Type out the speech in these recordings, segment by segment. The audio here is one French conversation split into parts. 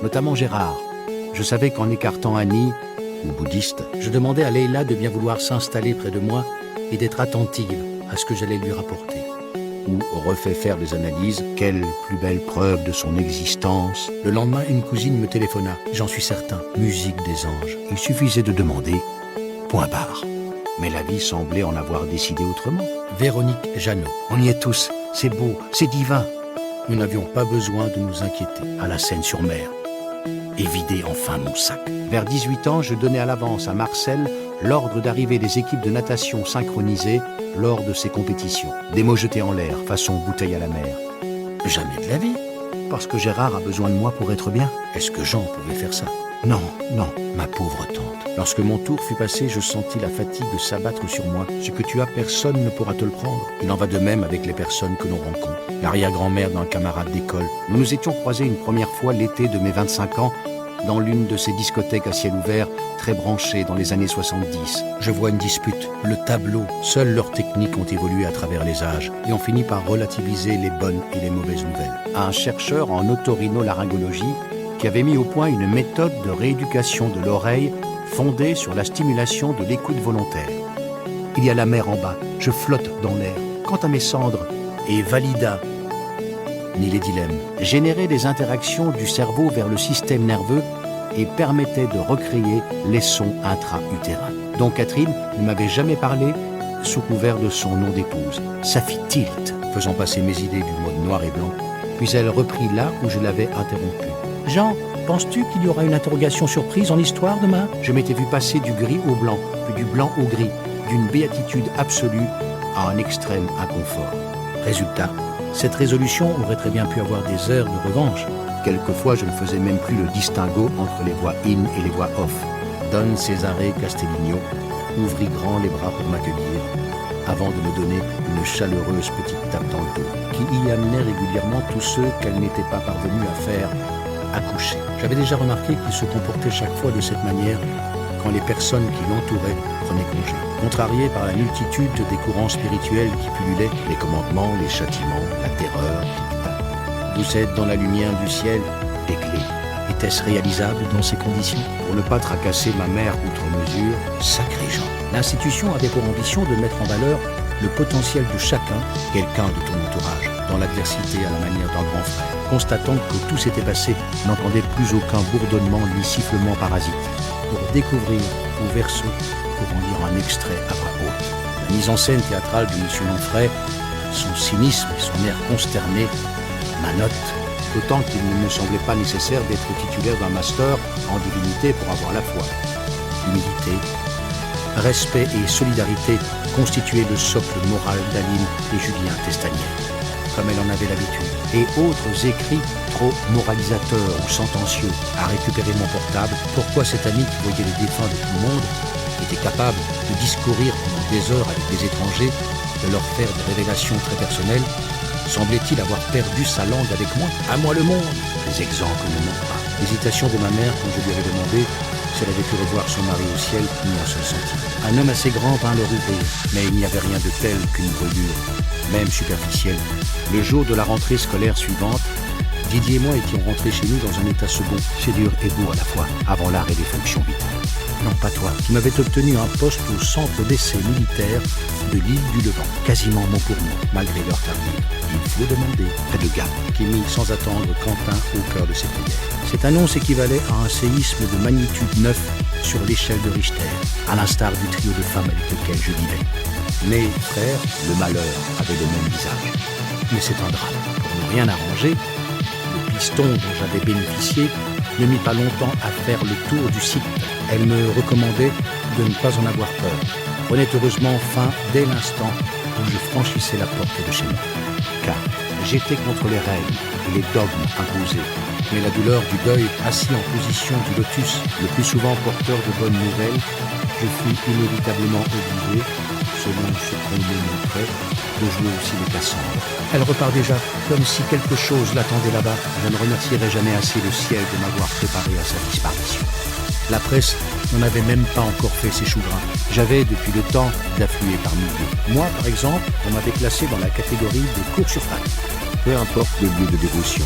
notamment Gérard. Je savais qu'en écartant Annie, ou bouddhiste, je demandais à Leïla de bien vouloir s'installer près de moi et d'être attentive à ce que j'allais lui rapporter. Ou refait faire des analyses, quelle plus belle preuve de son existence. Le lendemain, une cousine me téléphona, j'en suis certain, musique des anges. Il suffisait de demander, point barre. Mais la vie semblait en avoir décidé autrement. Véronique Jeannot, on y est tous, c'est beau, c'est divin. Nous n'avions pas besoin de nous inquiéter à la Seine-sur-Mer. Et vider enfin mon sac. Vers 18 ans, je donnais à l'avance à Marcel l'ordre d'arrivée des équipes de natation synchronisées lors de ces compétitions. Des mots jetés en l'air, façon bouteille à la mer. Jamais de la vie, parce que Gérard a besoin de moi pour être bien. Est-ce que Jean pouvait faire ça? Non, non, ma pauvre tante. Lorsque mon tour fut passé, je sentis la fatigue s'abattre sur moi. Ce que tu as, personne ne pourra te le prendre. Il en va de même avec les personnes que l'on rencontre. L'arrière-grand-mère d'un camarade d'école. Nous nous étions croisés une première fois l'été de mes 25 ans dans l'une de ces discothèques à ciel ouvert, très branchées dans les années 70. Je vois une dispute, le tableau. Seules leurs techniques ont évolué à travers les âges et ont fini par relativiser les bonnes et les mauvaises nouvelles. Un chercheur en otorhinolaryngologie qui avait mis au point une méthode de rééducation de l'oreille fondée sur la stimulation de l'écoute volontaire. Il y a la mer en bas, je flotte dans l'air. Quant à mes cendres, et valida ni les dilemmes, générait des interactions du cerveau vers le système nerveux et permettait de recréer les sons intra-utérins, dont Catherine ne m'avait jamais parlé sous couvert de son nom d'épouse. Ça fit tilt, faisant passer mes idées du mode noir et blanc, puis elle reprit là où je l'avais interrompu. « Jean, penses-tu qu'il y aura une interrogation surprise en histoire demain ?» Je m'étais vu passer du gris au blanc, puis du blanc au gris, d'une béatitude absolue à un extrême inconfort. Résultat, cette résolution aurait très bien pu avoir des heures de revanche. Quelquefois, je ne faisais même plus le distinguo entre les voix in et les voix off. Don Cesare Castellino ouvrit grand les bras pour m'accueillir, avant de me donner une chaleureuse petite tape dans le dos, qui y amenait régulièrement tous ceux qu'elle n'était pas parvenue à faire accoucher. J'avais déjà remarqué qu'il se comportait chaque fois de cette manière quand les personnes qui l'entouraient prenaient congé. Contrarié par la multitude des courants spirituels qui pullulaient, les commandements, les châtiments, la terreur, vous êtes dans la lumière du ciel, des clés. Était-ce réalisable dans ces conditions? Pour ne pas tracasser ma mère outre mesure, sacré Jean. L'institution avait pour ambition de mettre en valeur le potentiel de chacun, quelqu'un de ton entourage, dans l'adversité à la manière d'un grand frère. Constatant que tout s'était passé, n'entendait plus aucun bourdonnement ni sifflement parasite. Pour découvrir au verso, pour en lire un extrait à voix haute. La mise en scène théâtrale de M. Lanfray, son cynisme et son air consterné, ma note, d'autant qu'il ne me semblait pas nécessaire d'être titulaire d'un master en divinité pour avoir la foi. Humilité, respect et solidarité constituaient le socle moral d'Aline et Julien Testanière, comme elle en avait l'habitude. Et autres écrits trop moralisateurs ou sentencieux. À récupérer mon portable, pourquoi cet ami qui voyait les défunts de tout le monde était capable de discourir pendant des heures avec des étrangers, de leur faire des révélations très personnelles? Semblait-il avoir perdu sa langue avec moi? À moi le monde! Les exemples ne manquent pas. L'hésitation de ma mère quand je lui avais demandé si elle avait pu revoir son mari au ciel, ni un seul sentiment. Un homme assez grand vint le rouvrir, mais il n'y avait rien de tel qu'une brûlure, même superficielle. Le jour de la rentrée scolaire suivante, Didier et moi étions rentrés chez nous dans un état second, c'est dur et beau à la fois, avant l'arrêt des fonctions vitales. Non, pas toi, qui m'avais obtenu un poste au centre d'essai militaire de l'île du Levant, quasiment mot pour mot, malgré leur tardive. Il faut demander, près de Gap, qui mit sans attendre Quentin au cœur de ses prières. Cette annonce équivalait à un séisme de magnitude 9 sur l'échelle de Richter, à l'instar du trio de femmes avec lequel je vivais. Mes frères, le malheur, avaient le même visage. Mais c'est un drame. Pour ne rien arranger, le piston dont j'avais bénéficié ne mit pas longtemps à faire le tour du site. Elle me recommandait de ne pas en avoir peur. Prenait heureusement fin dès l'instant où je franchissais la porte de chez moi. Car j'étais contre les règles et les dogmes imposés. Mais la douleur du deuil, assis en position du lotus, le plus souvent porteur de bonnes nouvelles, je fus inévitablement obligé, selon ce qu'on me montrait, de jouer aussi les Cassandres. Elle repart déjà, comme si quelque chose l'attendait là-bas. Je ne remercierai jamais assez le ciel de m'avoir préparé à sa disparition. La presse n'en avait même pas encore fait ses choux gras. J'avais, depuis le temps, d'affluer par milliers. Moi, par exemple, on m'avait classé dans la catégorie des cours sur pattes. peu importe le lieu de dévotion.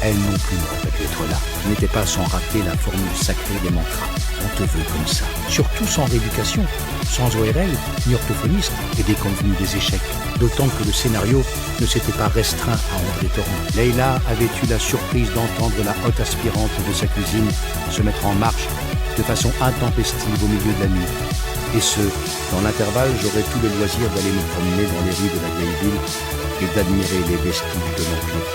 Elle non plus n'aurait pas pu être là. Je n'étais pas sans rater la formule sacrée des mantras. On te veut comme ça. Surtout sans rééducation, sans ORL, ni orthophoniste, et déconvenu des échecs. D'autant que le scénario ne s'était pas restreint à André Torrent. Leïla avait eu la surprise d'entendre la haute aspirante de sa cuisine se mettre en marche de façon intempestive au milieu de la nuit. Et ce, dans l'intervalle, j'aurais tout le loisir d'aller me promener dans les rues de la vieille ville et d'admirer les vestiges de l'Empire.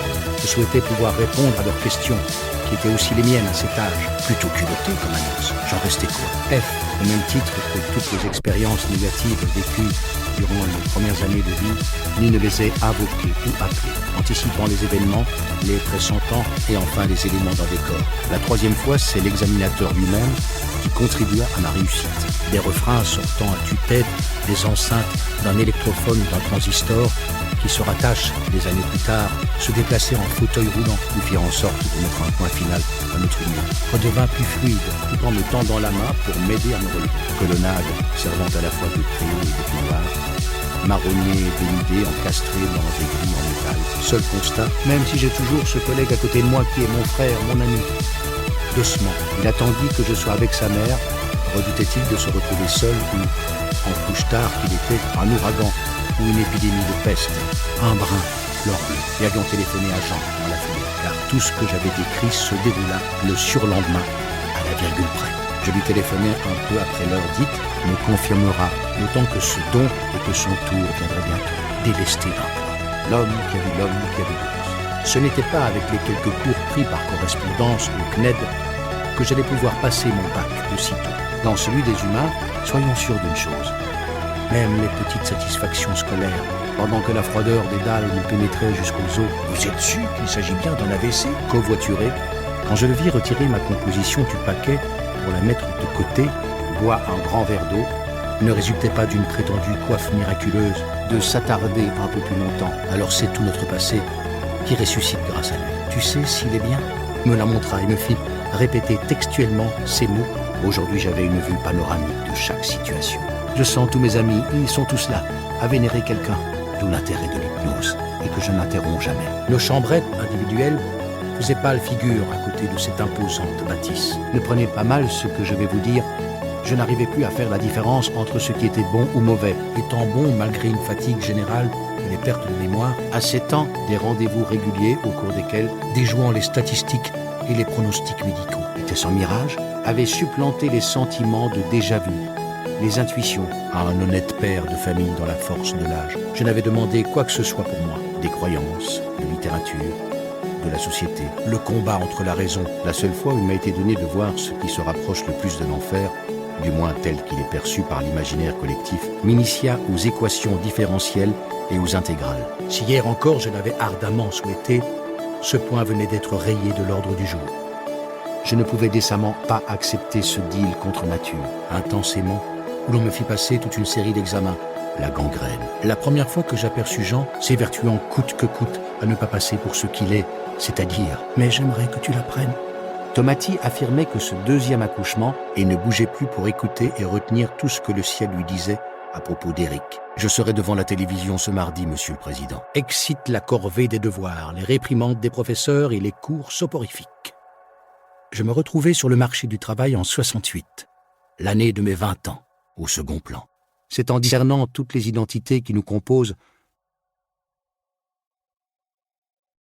Je souhaitais pouvoir répondre à leurs questions, qui étaient aussi les miennes à cet âge, plutôt culotté comme annonce. J'en restais quoi? F, au même titre que toutes les expériences négatives vécues durant les premières années de vie, ni ne les ai invoquées ou appelées, anticipant les événements, les pressentant et enfin les éléments d'un décor. La troisième fois, c'est l'examinateur lui-même qui contribua à ma réussite. Des refrains sortant à tue-tête des enceintes d'un électrophone ou d'un transistor qui se rattache, des années plus tard, se déplacer en fauteuil roulant, nous firent en sorte de mettre un point final à notre union. Redevint plus fluide, tout en me tendant la main pour m'aider à me relever. Colonnade, servant à la fois de préau et de couloir, marronnier dénudé, encastré dans des grilles en métal. Seul constat, même si j'ai toujours ce collègue à côté de moi qui est mon frère, mon ami. Doucement, il attendit que je sois avec sa mère. Redoutait-il de se retrouver seul ou, en couche-tard qu'il était, un ouragan ou une épidémie de peste, un brin, fleur bleue, et avions téléphoné à Jean dans la foulée, car tout ce que j'avais décrit se déroula le surlendemain, à la virgule près. Je lui téléphonai un peu après l'heure dite, me confirmera, d'autant que ce don et que son tour viendrait bientôt, délesté d'un poids. L'homme qui a vu l'homme qui a vu l'autre. Ce n'était pas avec les quelques cours pris par correspondance au CNED que j'allais pouvoir passer mon bac de sitôt. Dans celui des humains, soyons sûrs d'une chose. Même les petites satisfactions scolaires, pendant que la froideur des dalles nous pénétrait jusqu'aux os. Vous êtes sûr qu'il s'agit bien d'un AVC? Covoituré, quand je le vis retirer ma composition du paquet pour la mettre de côté, boire un grand verre d'eau, ne résultait pas d'une prétendue coiffe miraculeuse, de s'attarder un peu plus longtemps. Alors c'est tout notre passé qui ressuscite grâce à lui. Tu sais s'il est bien? Me la montra et me fit répéter textuellement ces mots. Aujourd'hui, j'avais une vue panoramique de chaque situation. Je sens tous mes amis, ils sont tous là, à vénérer quelqu'un, d'où l'intérêt de l'hypnose, et que je n'interromps jamais. Nos chambrettes individuelles faisaient pâle figure à côté de cette imposante bâtisse. Ne prenez pas mal ce que je vais vous dire, je n'arrivais plus à faire la différence entre ce qui était bon ou mauvais, étant bon malgré une fatigue générale et les pertes de mémoire. À 7 ans, des rendez-vous réguliers au cours desquels, déjouant les statistiques et les pronostics médicaux, était-ce un mirage, avait supplanté les sentiments de déjà-vu, les intuitions à un honnête père de famille dans la force de l'âge. Je n'avais demandé quoi que ce soit pour moi, des croyances, de littérature, de la société, le combat entre la raison. La seule fois où il m'a été donné de voir ce qui se rapproche le plus de l'enfer, du moins tel qu'il est perçu par l'imaginaire collectif, m'initia aux équations différentielles et aux intégrales. Si hier encore je l'avais ardemment souhaité, ce point venait d'être rayé de l'ordre du jour. Je ne pouvais décemment pas accepter ce deal contre nature, intensément, où l'on me fit passer toute une série d'examens. La gangrène. La première fois que j'aperçus Jean, s'évertuant coûte que coûte à ne pas passer pour ce qu'il est, c'est-à-dire « mais j'aimerais que tu l'apprennes ». Tomati affirmait que ce deuxième accouchement, et ne bougeait plus pour écouter et retenir tout ce que le ciel lui disait à propos d'Éric. Je serai devant la télévision ce mardi, Monsieur le Président. Excite la corvée des devoirs, les réprimandes des professeurs et les cours soporifiques. Je me retrouvais sur le marché du travail en 68, l'année de mes 20 ans, au second plan. C'est en discernant toutes les identités qui nous composent